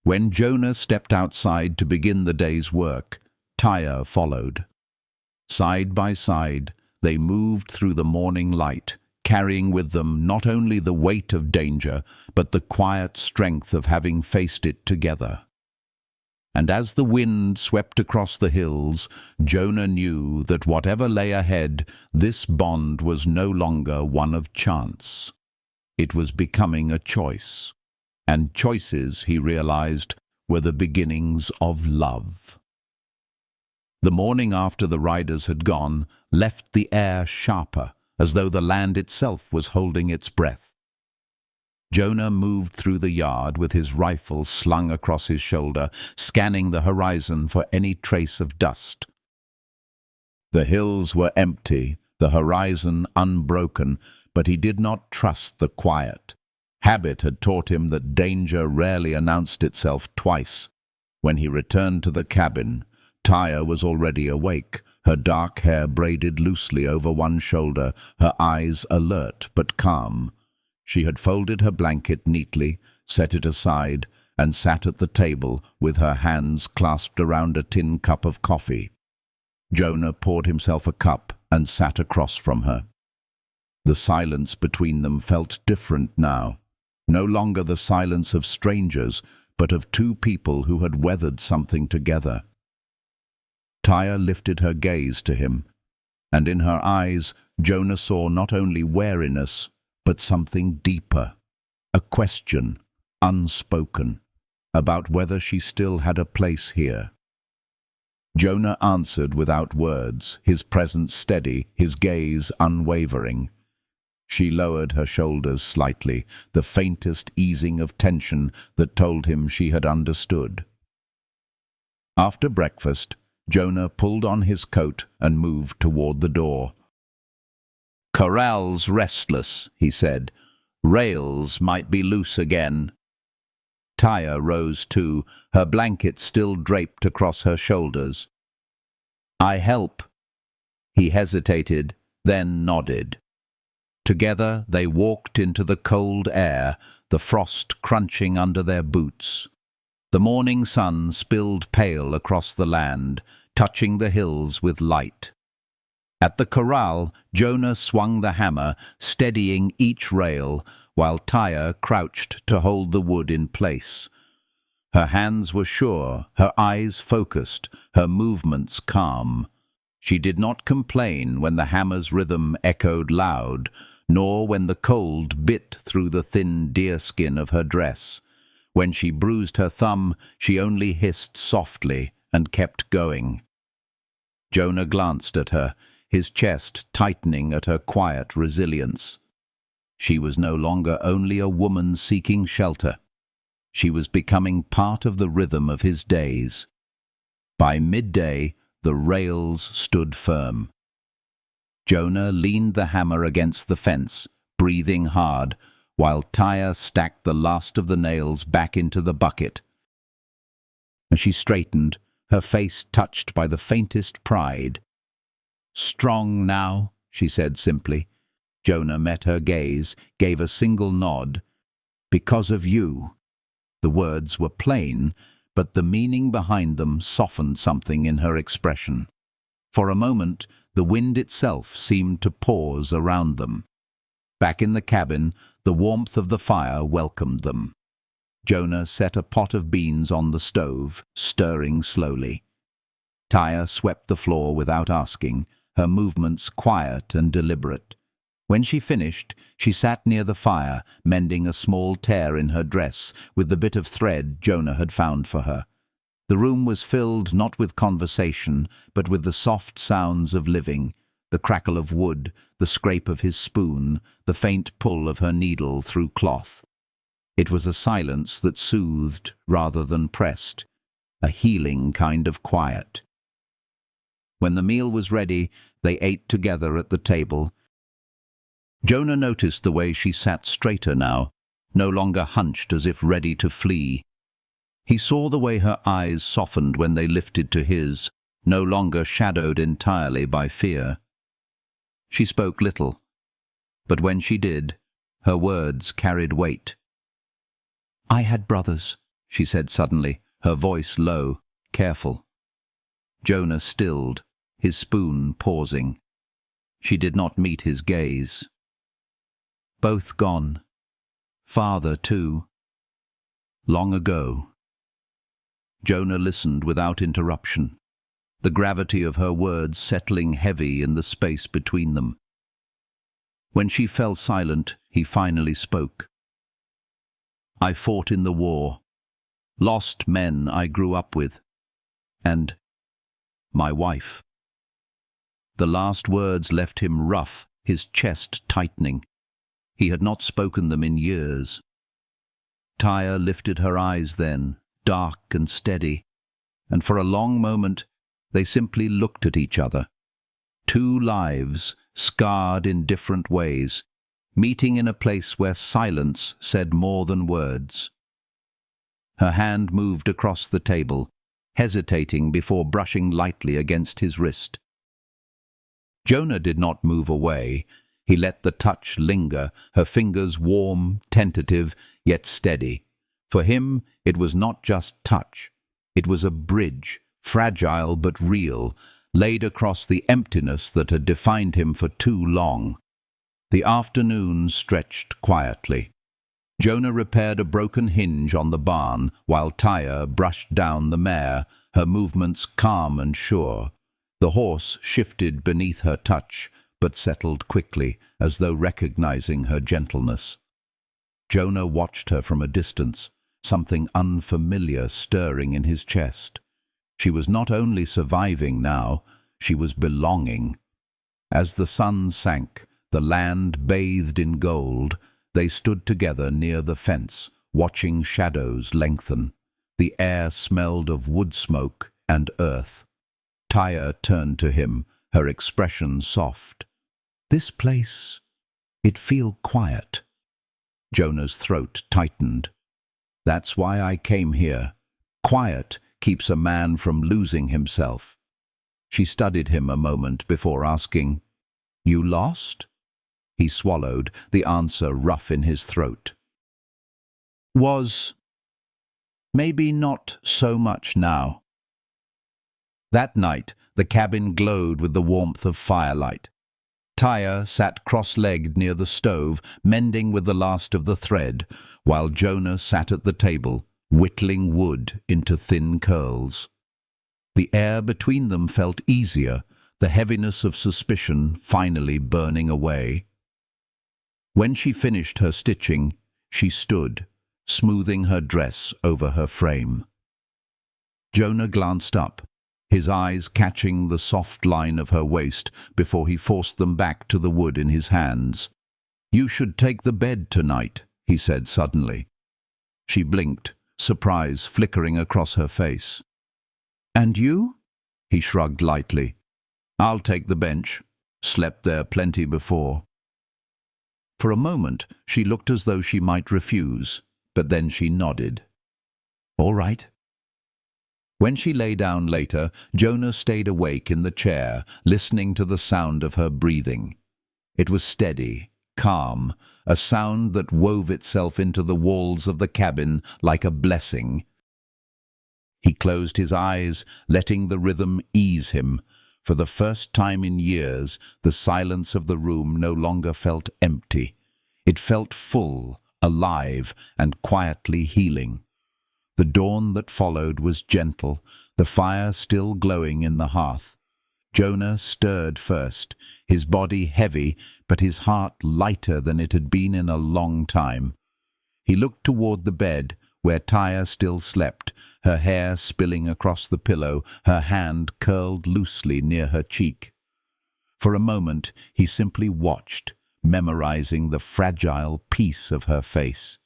When Jonah stepped outside to begin the day's work, Tyre followed. Side by side, they moved through the morning light, carrying with them not only the weight of danger, but the quiet strength of having faced it together. And as the wind swept across the hills, Jonah knew that whatever lay ahead, this bond was no longer one of chance. It was becoming a choice. And choices, he realized, were the beginnings of love. The morning after the riders had gone left the air sharper, as though the land itself was holding its breath. Jonah moved through the yard with his rifle slung across his shoulder, scanning the horizon for any trace of dust. The hills were empty, the horizon unbroken, but he did not trust the quiet. Habit had taught him that danger rarely announced itself twice. When he returned to the cabin, Tyre was already awake, her dark hair braided loosely over one shoulder, her eyes alert but calm. She had folded her blanket neatly, set it aside, and sat at the table with her hands clasped around a tin cup of coffee. Jonah poured himself a cup and sat across from her. The silence between them felt different now. No longer the silence of strangers, but of two people who had weathered something together. Tyre lifted her gaze to him, and in her eyes Jonah saw not only wariness, but something deeper, a question, unspoken, about whether she still had a place here. Jonah answered without words, his presence steady, his gaze unwavering. She lowered her shoulders slightly, the faintest easing of tension that told him she had understood. After breakfast, Jonah pulled on his coat and moved toward the door. "Corral's restless," he said. "Rails might be loose again." Tyre rose too, her blanket still draped across her shoulders. "I help." He hesitated, then nodded. Together they walked into the cold air, the frost crunching under their boots. The morning sun spilled pale across the land, touching the hills with light. At the corral, Jonah swung the hammer, steadying each rail, while Tyre crouched to hold the wood in place. Her hands were sure, her eyes focused, her movements calm. She did not complain when the hammer's rhythm echoed loud, nor when the cold bit through the thin deerskin of her dress. When she bruised her thumb, she only hissed softly and kept going. Jonah glanced at her, his chest tightening at her quiet resilience. She was no longer only a woman seeking shelter. She was becoming part of the rhythm of his days. By midday, the rails stood firm. Jonah leaned the hammer against the fence, breathing hard, while Tyre stacked the last of the nails back into the bucket. As she straightened, her face touched by the faintest pride. "Strong now," she said simply. Jonah met her gaze, gave a single nod. "Because of you." The words were plain, but the meaning behind them softened something in her expression. For a moment, the wind itself seemed to pause around them. Back in the cabin, the warmth of the fire welcomed them. Jonah set a pot of beans on the stove, stirring slowly. Tyre swept the floor without asking, her movements quiet and deliberate. When she finished, she sat near the fire, mending a small tear in her dress with the bit of thread Jonah had found for her. The room was filled not with conversation, but with the soft sounds of living, the crackle of wood, the scrape of his spoon, the faint pull of her needle through cloth. It was a silence that soothed rather than pressed, a healing kind of quiet. When the meal was ready, they ate together at the table. Jonah noticed the way she sat straighter now, no longer hunched as if ready to flee. He saw the way her eyes softened when they lifted to his, no longer shadowed entirely by fear. She spoke little, but when she did, her words carried weight. "I had brothers," she said suddenly, her voice low, careful. Jonah stilled, his spoon pausing. She did not meet his gaze. "Both gone. Father, too. Long ago." Jonah listened without interruption, the gravity of her words settling heavy in the space between them. When she fell silent, he finally spoke. "I fought in the war, lost men I grew up with, and my wife." The last words left him rough, his chest tightening. He had not spoken them in years. Tyre lifted her eyes then, dark and steady, and for a long moment they simply looked at each other. Two lives, scarred in different ways, meeting in a place where silence said more than words. Her hand moved across the table, hesitating before brushing lightly against his wrist. Jonah did not move away. He let the touch linger, her fingers warm, tentative, yet steady. For him, it was not just touch. It was a bridge, fragile but real, laid across the emptiness that had defined him for too long. The afternoon stretched quietly. Jonah repaired a broken hinge on the barn, while Tyre brushed down the mare, her movements calm and sure. The horse shifted beneath her touch, but settled quickly, as though recognizing her gentleness. Jonah watched her from a distance, something unfamiliar stirring in his chest. She was not only surviving now, she was belonging. As the sun sank, the land bathed in gold, they stood together near the fence, watching shadows lengthen. The air smelled of wood smoke and earth. Tyre turned to him, her expression soft. "This place, it feel quiet." Jonah's throat tightened. "That's why I came here. Quiet keeps a man from losing himself." She studied him a moment before asking, "You lost?" He swallowed, the answer rough in his throat. Maybe not so much now." That night, the cabin glowed with the warmth of firelight. Tyre sat cross-legged near the stove, mending with the last of the thread, while Jonah sat at the table, whittling wood into thin curls. The air between them felt easier, the heaviness of suspicion finally burning away. When she finished her stitching, she stood, smoothing her dress over her frame. Jonah glanced up, his eyes catching the soft line of her waist before he forced them back to the wood in his hands. "You should take the bed tonight," he said suddenly. She blinked, surprise flickering across her face. "And you?" He shrugged lightly. "I'll take the bench. Slept there plenty before." For a moment she looked as though she might refuse, but then she nodded. "All right." When she lay down later, Jonah stayed awake in the chair, listening to the sound of her breathing. It was steady, calm, a sound that wove itself into the walls of the cabin like a blessing. He closed his eyes, letting the rhythm ease him. For the first time in years, the silence of the room no longer felt empty. It felt full, alive, and quietly healing. The dawn that followed was gentle, the fire still glowing in the hearth. Jonah stirred first, his body heavy, but his heart lighter than it had been in a long time. He looked toward the bed, where Tyre still slept, her hair spilling across the pillow, her hand curled loosely near her cheek. For a moment he simply watched, memorizing the fragile peace of her face.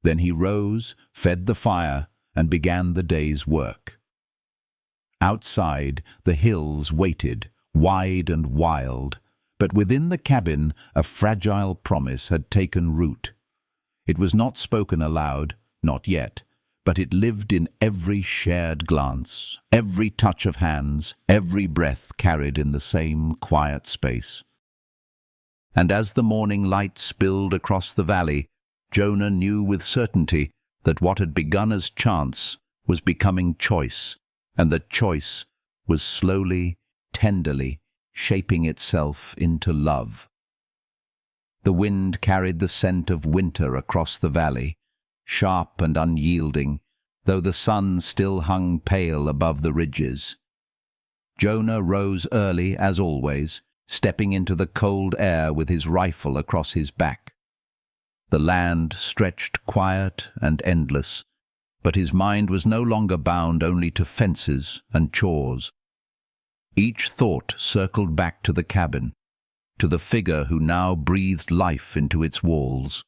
Then he rose, fed the fire, and began the day's work. Outside, the hills waited, wide and wild, but within the cabin a fragile promise had taken root. It was not spoken aloud, not yet, but it lived in every shared glance, every touch of hands, every breath carried in the same quiet space. And as the morning light spilled across the valley, Jonah knew with certainty that what had begun as chance was becoming choice, and that choice was slowly, tenderly shaping itself into love. The wind carried the scent of winter across the valley, sharp and unyielding, though the sun still hung pale above the ridges. Jonah rose early, as always, stepping into the cold air with his rifle across his back. The land stretched quiet and endless, but his mind was no longer bound only to fences and chores. Each thought circled back to the cabin, to the figure who now breathed life into its walls.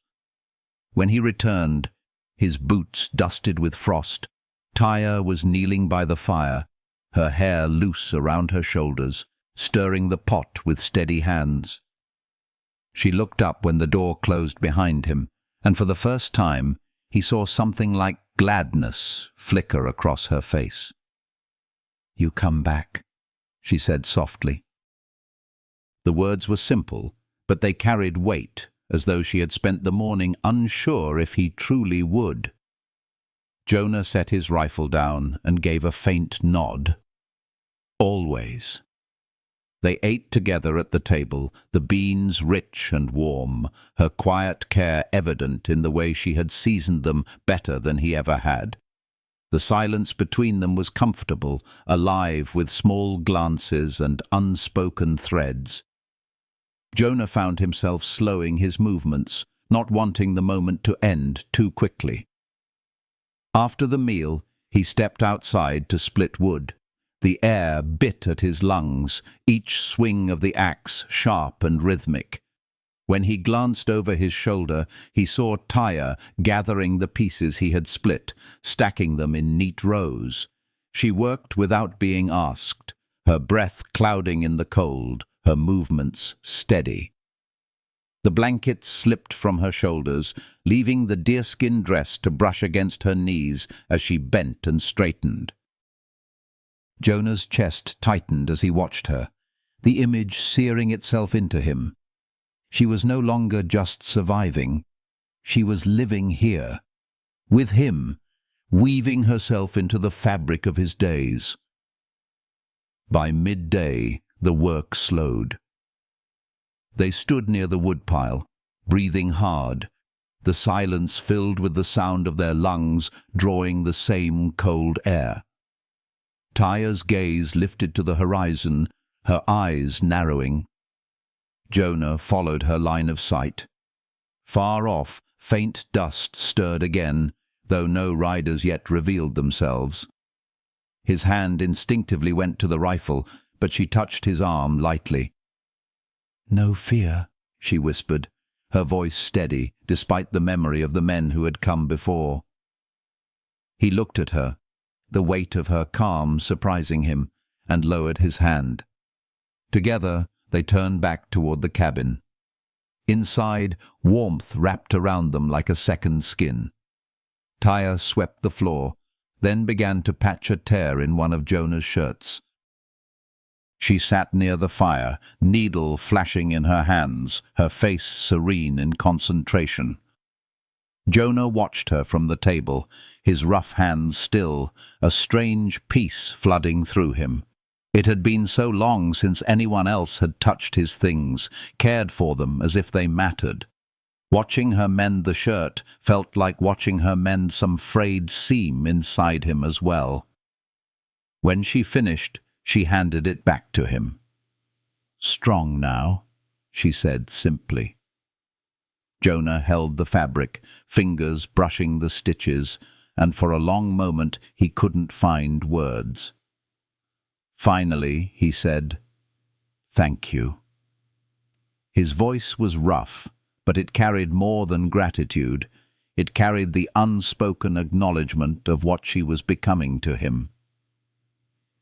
When he returned, his boots dusted with frost, Tyre was kneeling by the fire, her hair loose around her shoulders, stirring the pot with steady hands. She looked up when the door closed behind him, and for the first time he saw something like gladness flicker across her face. "You come back," she said softly. The words were simple, but they carried weight, as though she had spent the morning unsure if he truly would. Jonah set his rifle down and gave a faint nod. Always. They ate together at the table, the beans rich and warm, her quiet care evident in the way she had seasoned them better than he ever had. The silence between them was comfortable, alive with small glances and unspoken threads. Jonah found himself slowing his movements, not wanting the moment to end too quickly. After the meal, he stepped outside to split wood. The air bit at his lungs, each swing of the axe sharp and rhythmic. When he glanced over his shoulder, he saw Tyre gathering the pieces he had split, stacking them in neat rows. She worked without being asked, her breath clouding in the cold, her movements steady. The blanket slipped from her shoulders, leaving the deerskin dress to brush against her knees as she bent and straightened. Jonah's chest tightened as he watched her, the image searing itself into him. She was no longer just surviving. She was living here, with him, weaving herself into the fabric of his days. By midday, the work slowed. They stood near the woodpile, breathing hard, the silence filled with the sound of their lungs drawing the same cold air. Tyre's gaze lifted to the horizon, her eyes narrowing. Jonah followed her line of sight. Far off, faint dust stirred again, though no riders yet revealed themselves. His hand instinctively went to the rifle, but she touched his arm lightly. "No fear," she whispered, her voice steady, despite the memory of the men who had come before. He looked at her, the weight of her calm surprising him, and lowered his hand. Together, they turned back toward the cabin. Inside, warmth wrapped around them like a second skin. Tyre swept the floor, then began to patch a tear in one of Jonah's shirts. She sat near the fire, needle flashing in her hands, her face serene in concentration. Jonah watched her from the table, his rough hands still, a strange peace flooding through him. It had been so long since anyone else had touched his things, cared for them as if they mattered. Watching her mend the shirt felt like watching her mend some frayed seam inside him as well. When she finished, she handed it back to him. "Strong now," she said simply. Jonah held the fabric, fingers brushing the stitches, and for a long moment he couldn't find words. Finally, he said, "Thank you." His voice was rough, but it carried more than gratitude. It carried the unspoken acknowledgement of what she was becoming to him.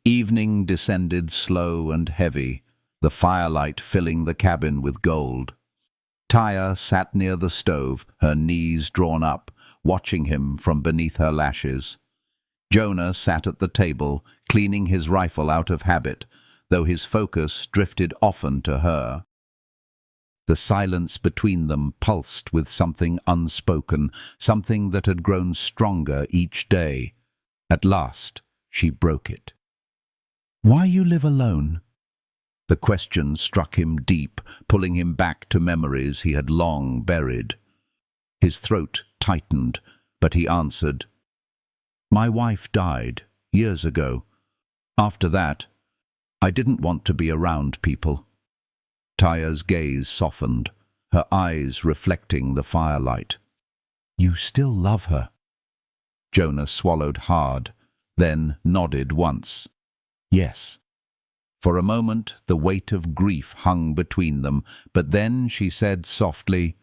Evening descended slow and heavy, the firelight filling the cabin with gold. Tyre sat near the stove, her knees drawn up, watching him from beneath her lashes. Jonah sat at the table, cleaning his rifle out of habit, though his focus drifted often to her. The silence between them pulsed with something unspoken, something that had grown stronger each day. At last, she broke it. "Why you live alone?" The question struck him deep, pulling him back to memories he had long buried. His throat tightened, but he answered, "My wife died years ago. After that, I didn't want to be around people." Tyre's gaze softened, her eyes reflecting the firelight. "You still love her?" Jonah swallowed hard, then nodded once. "Yes." For a moment the weight of grief hung between them, but then she said softly,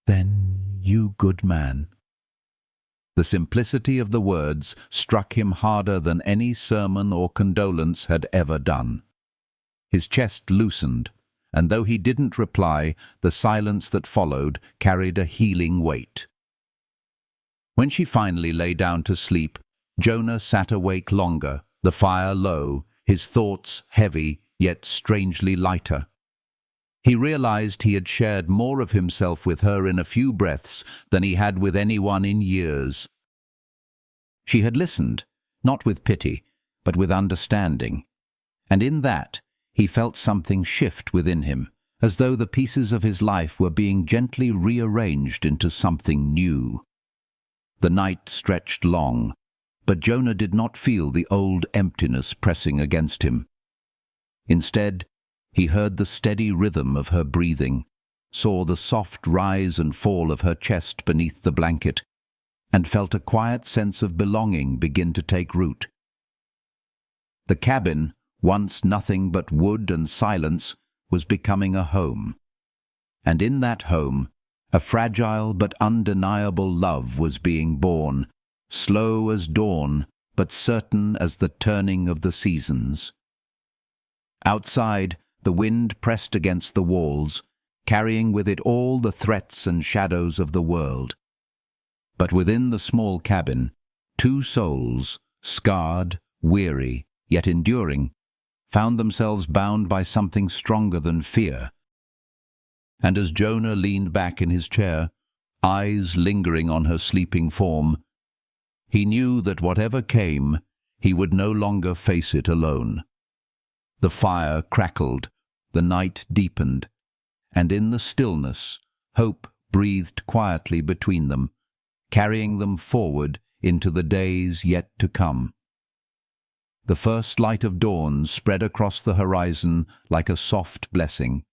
"Then you good man." The simplicity of the words struck him harder than any sermon or condolence had ever done. His chest loosened, and though he didn't reply, the silence that followed carried a healing weight. When she finally lay down to sleep, Jonah sat awake longer, the fire low, his thoughts heavy yet strangely lighter. He realized he had shared more of himself with her in a few breaths than he had with anyone in years. She had listened, not with pity, but with understanding, and in that he felt something shift within him, as though the pieces of his life were being gently rearranged into something new. The night stretched long, but Jonah did not feel the old emptiness pressing against him. Instead, he heard the steady rhythm of her breathing, saw the soft rise and fall of her chest beneath the blanket, and felt a quiet sense of belonging begin to take root. The cabin, once nothing but wood and silence, was becoming a home. And in that home, a fragile but undeniable love was being born, slow as dawn, but certain as the turning of the seasons. Outside, the wind pressed against the walls, carrying with it all the threats and shadows of the world. But within the small cabin, two souls, scarred, weary, yet enduring, found themselves bound by something stronger than fear. And as Jonah leaned back in his chair, eyes lingering on her sleeping form, he knew that whatever came, he would no longer face it alone. The fire crackled, the night deepened, and in the stillness, hope breathed quietly between them, carrying them forward into the days yet to come. The first light of dawn spread across the horizon like a soft blessing,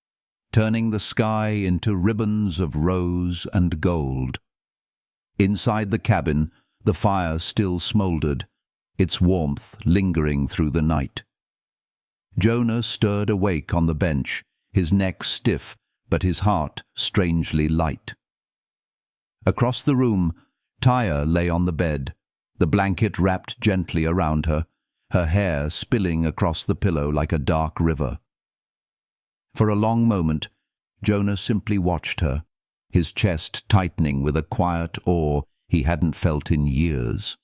turning the sky into ribbons of rose and gold. Inside the cabin, the fire still smouldered, its warmth lingering through the night. Jonah stirred awake on the bench, his neck stiff, but his heart strangely light. Across the room, Tyre lay on the bed, the blanket wrapped gently around her, her hair spilling across the pillow like a dark river. For a long moment, Jonah simply watched her, his chest tightening with a quiet awe he hadn't felt in years.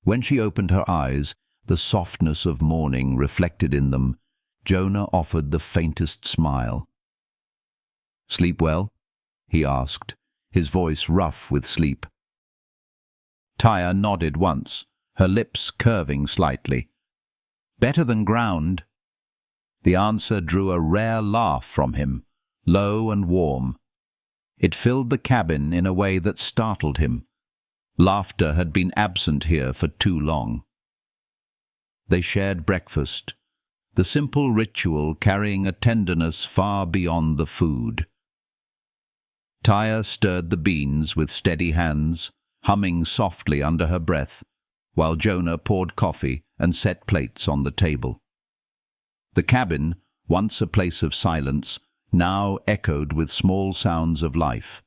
When she opened her eyes, the softness of morning reflected in them, Jonah offered the faintest smile. "Sleep well?" he asked, his voice rough with sleep. Taya nodded once, her lips curving slightly. "Better than ground." The answer drew a rare laugh from him, low and warm. It filled the cabin in a way that startled him. Laughter had been absent here for too long. They shared breakfast, the simple ritual carrying a tenderness far beyond the food. Taya stirred the beans with steady hands, humming softly under her breath, while Jonah poured coffee and set plates on the table. The cabin, once a place of silence, now echoed with small sounds of life,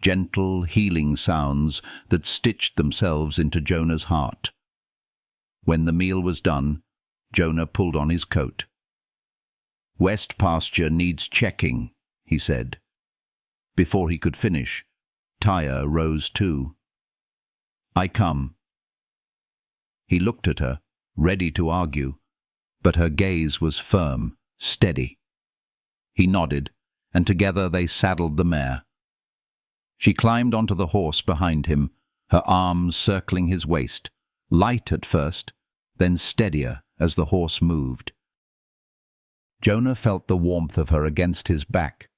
gentle, healing sounds that stitched themselves into Jonah's heart. When the meal was done, Jonah pulled on his coat. "West pasture needs checking," he said. Before he could finish, Taya rose too. "I come." He looked at her, ready to argue, but her gaze was firm, steady. He nodded, and together they saddled the mare. She climbed onto the horse behind him, her arms circling his waist, light at first, then steadier as the horse moved. Jonah felt the warmth of her against his back,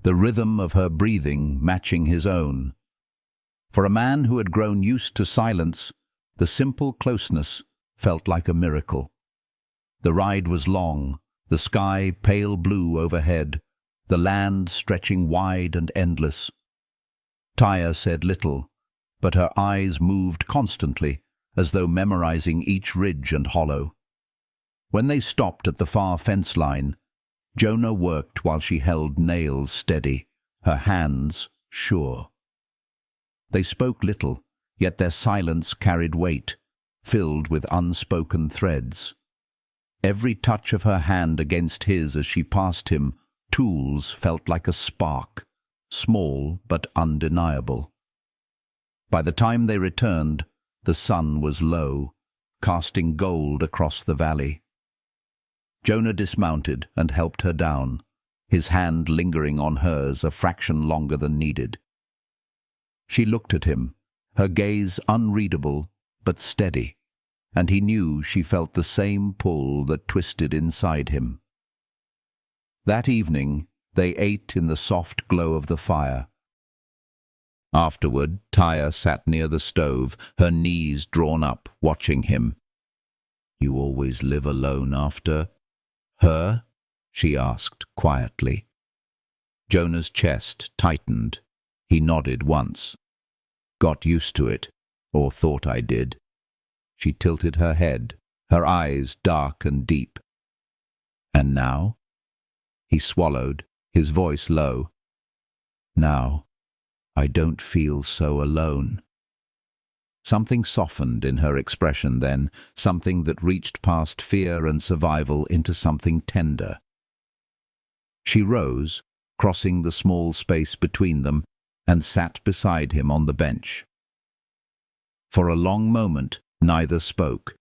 the rhythm of her breathing matching his own. For a man who had grown used to silence, the simple closeness felt like a miracle. The ride was long, the sky pale blue overhead, the land stretching wide and endless. Taya said little, but her eyes moved constantly, as though memorizing each ridge and hollow. When they stopped at the far fence line, Jonah worked while she held nails steady, her hands sure. They spoke little, yet their silence carried weight, filled with unspoken threads. Every touch of her hand against his as she passed him, tools felt like a spark, small but undeniable. By the time they returned, the sun was low, casting gold across the valley. Jonah dismounted and helped her down, his hand lingering on hers a fraction longer than needed. She looked at him, her gaze unreadable but steady, and he knew she felt the same pull that twisted inside him. That evening they ate in the soft glow of the fire. Afterward, Taya sat near the stove, her knees drawn up, watching him. "You always live alone after her?" she asked quietly. Jonah's chest tightened. He nodded once. "Got used to it, or thought I did." She tilted her head, her eyes dark and deep. "And now?" He swallowed, his voice low. "Now, I don't feel so alone." Something softened in her expression then, something that reached past fear and survival into something tender. She rose, crossing the small space between them, and sat beside him on the bench. For a long moment, neither spoke.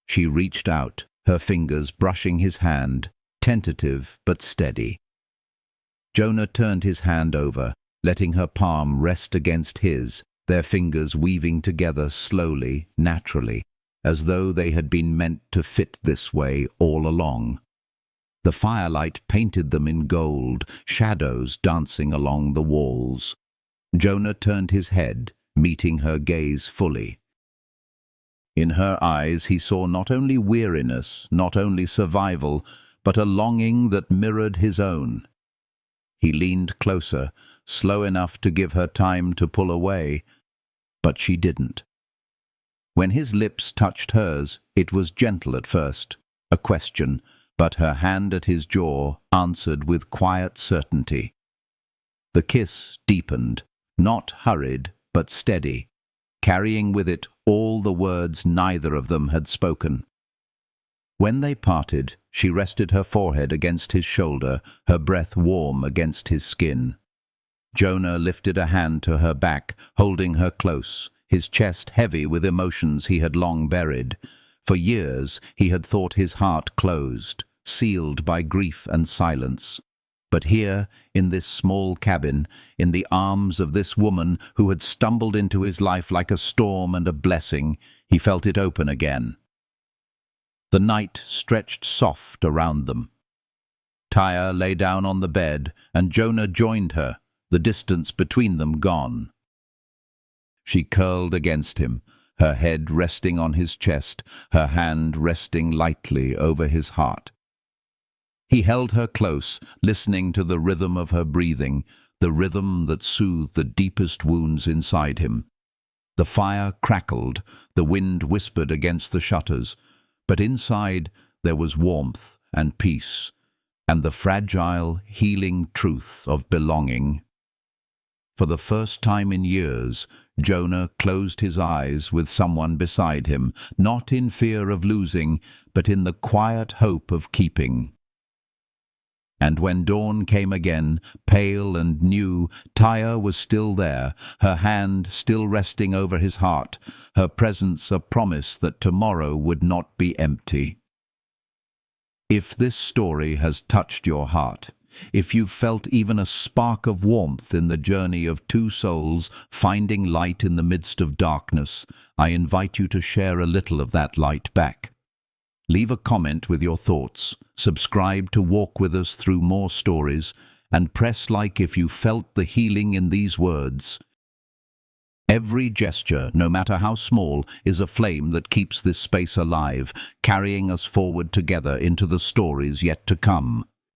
She reached out, her fingers brushing his hand, tentative but steady. Jonah turned his hand over, letting her palm rest against his, their fingers weaving together slowly, naturally, as though they had been meant to fit this way all along. The firelight painted them in gold, shadows dancing along the walls. Jonah turned his head, meeting her gaze fully. In her eyes he saw not only weariness, not only survival, but a longing that mirrored his own. He leaned closer, slow enough to give her time to pull away, but she didn't. When his lips touched hers, it was gentle at first, a question, but her hand at his jaw answered with quiet certainty. The kiss deepened, not hurried, but steady, carrying with it all the words neither of them had spoken. When they parted, she rested her forehead against his shoulder, her breath warm against his skin. Jonah lifted a hand to her back, holding her close, his chest heavy with emotions he had long buried. For years he had thought his heart closed, sealed by grief and silence. But here, in this small cabin, in the arms of this woman who had stumbled into his life like a storm and a blessing, he felt it open again. The night stretched soft around them. Tyre lay down on the bed, and Jonah joined her, the distance between them gone. She curled against him, her head resting on his chest, her hand resting lightly over his heart. He held her close, listening to the rhythm of her breathing, the rhythm that soothed the deepest wounds inside him. The fire crackled, the wind whispered against the shutters, but inside there was warmth and peace, and the fragile, healing truth of belonging. For the first time in years, Jonah closed his eyes with someone beside him, not in fear of losing, but in the quiet hope of keeping. And when dawn came again, pale and new, Tyre was still there, her hand still resting over his heart, her presence a promise that tomorrow would not be empty. If this story has touched your heart, if you've felt even a spark of warmth in the journey of two souls finding light in the midst of darkness, I invite you to share a little of that light back. Leave a comment with your thoughts, subscribe to walk with us through more stories, and press like if you felt the healing in these words. Every gesture, no matter how small, is a flame that keeps this space alive, carrying us forward together into the stories yet to come.